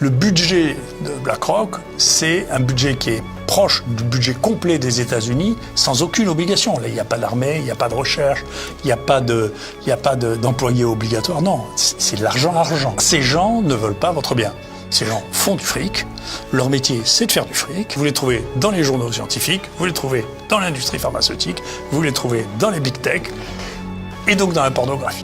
Le budget de BlackRock, c'est un budget qui est proche du budget complet des États-Unis, sans aucune obligation. Là, il n'y a pas d'armée, il n'y a pas de recherche, il n'y a pas d'employés obligatoires. Non, c'est de l'argent. Ces gens ne veulent pas votre bien. Ces gens font du fric. Leur métier, c'est de faire du fric. Vous les trouvez dans les journaux scientifiques, vous les trouvez dans l'industrie pharmaceutique, vous les trouvez dans les big tech et donc dans la pornographie.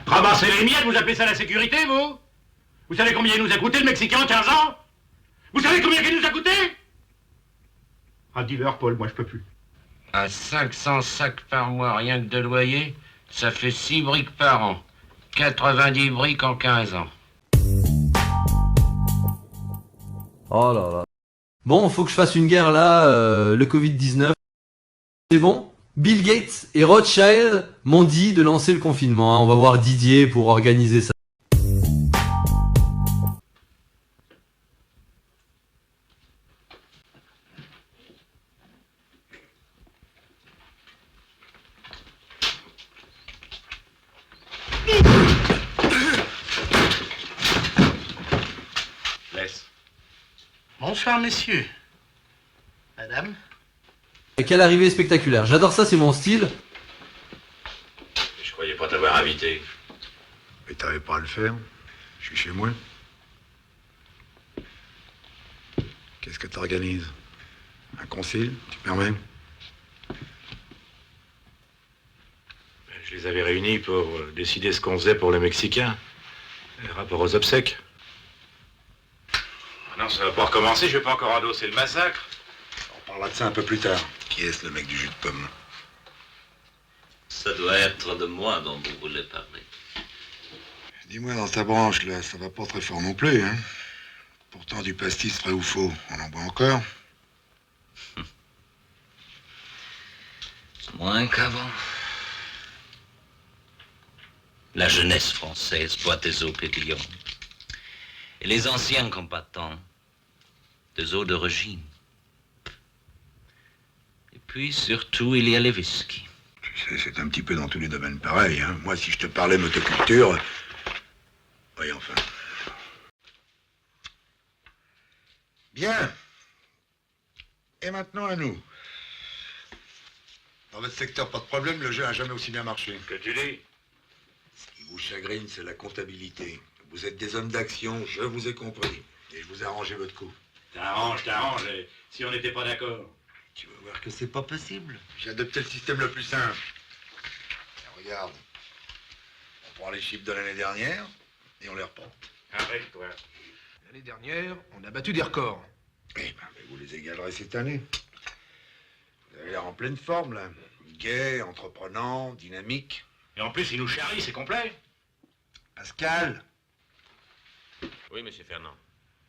Ramasser les miettes, vous appelez ça la sécurité, vous? Vous savez combien il nous a coûté, le Mexicain, en 15 ans? Vous savez combien il nous a coûté? Ah, dis-leur, Paul, moi je peux plus. À 500 sacs par mois, rien que de loyer, ça fait 6 briques par an. 90 briques en 15 ans. Oh là là. Bon, faut que je fasse une guerre là, le Covid-19. C'est bon? Bill Gates et Rothschild m'ont dit de lancer le confinement. Hein. On va voir Didier pour organiser ça. Laisse. Bonsoir, messieurs. Madame. Et quelle arrivée spectaculaire. J'adore ça, c'est mon style. Je croyais pas t'avoir invité. Mais t'avais pas à le faire. Je suis chez moi. Qu'est-ce que t'organises? Un concile, tu permets? Je les avais réunis pour décider ce qu'on faisait pour les Mexicains. Rapport aux obsèques. Non, ça va pas recommencer, je vais pas encore endosser le massacre. On parlera de ça un peu plus tard. Qui est-ce, le mec du jus de pomme? Ça doit être de moi dont vous voulez parler. Dis-moi, dans ta branche, là, ça va pas très fort non plus, hein? Pourtant, du pastis, vrai ou faux, on en boit encore? Moins qu'avant. La jeunesse française boit des eaux pétillantes. Et les anciens combattants, des eaux de régime. Et puis, surtout, il y a les whisky. Tu sais, c'est un petit peu dans tous les domaines pareil, hein? Moi, si je te parlais motoculture... Oui, enfin... Bien. Et maintenant, à nous. Dans votre secteur, pas de problème, le jeu n'a jamais aussi bien marché. Que tu dis? Ce qui vous chagrine, c'est la comptabilité. Vous êtes des hommes d'action, je vous ai compris. Et je vous ai arrangé votre coup. T'arranges, si on n'était pas d'accord. Tu vas voir que c'est pas possible. J'ai adopté le système le plus simple. Et regarde. On prend les chiffres de l'année dernière et on les reporte. Arrête, toi. L'année dernière, on a battu des records. Eh ben, mais vous les égalerez cette année. Vous avez l'air en pleine forme, là. Gai, entreprenant, dynamique. Et en plus, il nous charrie, c'est complet. Pascal, Oui, monsieur Fernand.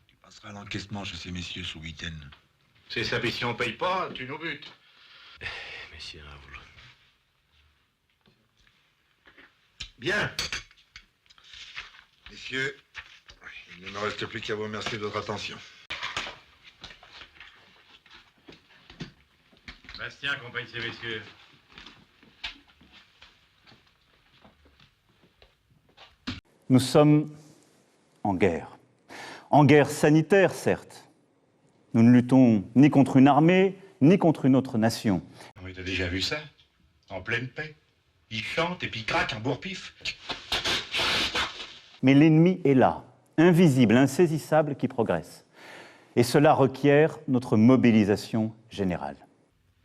tu passeras à l'encaissement chez ces messieurs ce week-end. C'est ça, si on paye pas, tu nous butes. Monsieur Raoul. Bien. Messieurs, il ne me reste plus qu'à vous remercier de votre attention. Bastien accompagne ces messieurs. Nous sommes en guerre. En guerre sanitaire, certes. Nous ne luttons ni contre une armée, ni contre une autre nation. Oui, t'as déjà vu ça? En pleine paix. Il chante et puis il craque un bourre-pif. Mais l'ennemi est là, invisible, insaisissable, qui progresse. Et cela requiert notre mobilisation générale.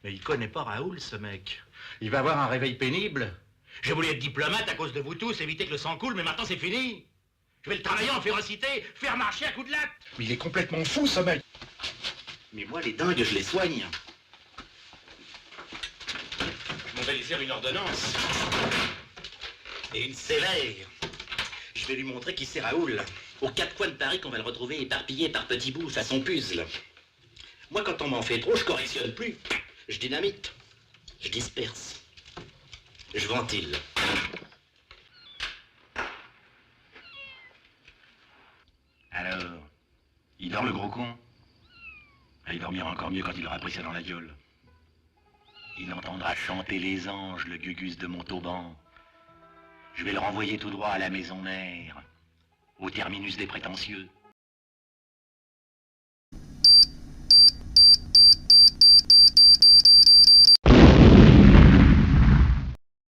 Mais il connaît pas Raoul, ce mec. Il va avoir un réveil pénible. J'ai voulu être diplomate à cause de vous tous, éviter que le sang coule, mais maintenant c'est fini. Je vais le travailler en férocité, faire marcher à coups de latte. Mais il est complètement fou, ce mec. Mais moi, les dingues, je les soigne. On va lui faire une ordonnance. Et une sévère. Je vais lui montrer qui c'est Raoul. Aux quatre coins de Paris qu'on va le retrouver éparpillé par petits bouts, façon puzzle. Moi, quand on m'en fait trop, je correctionne plus. Je dynamite. Je disperse. Je ventile. Alors, il dort le gros con? Ah, il dormira encore mieux quand il aura pris ça dans la gueule. Il entendra chanter les anges, le gugus de Montauban. Je vais le renvoyer tout droit à la maison mère, au terminus des prétentieux.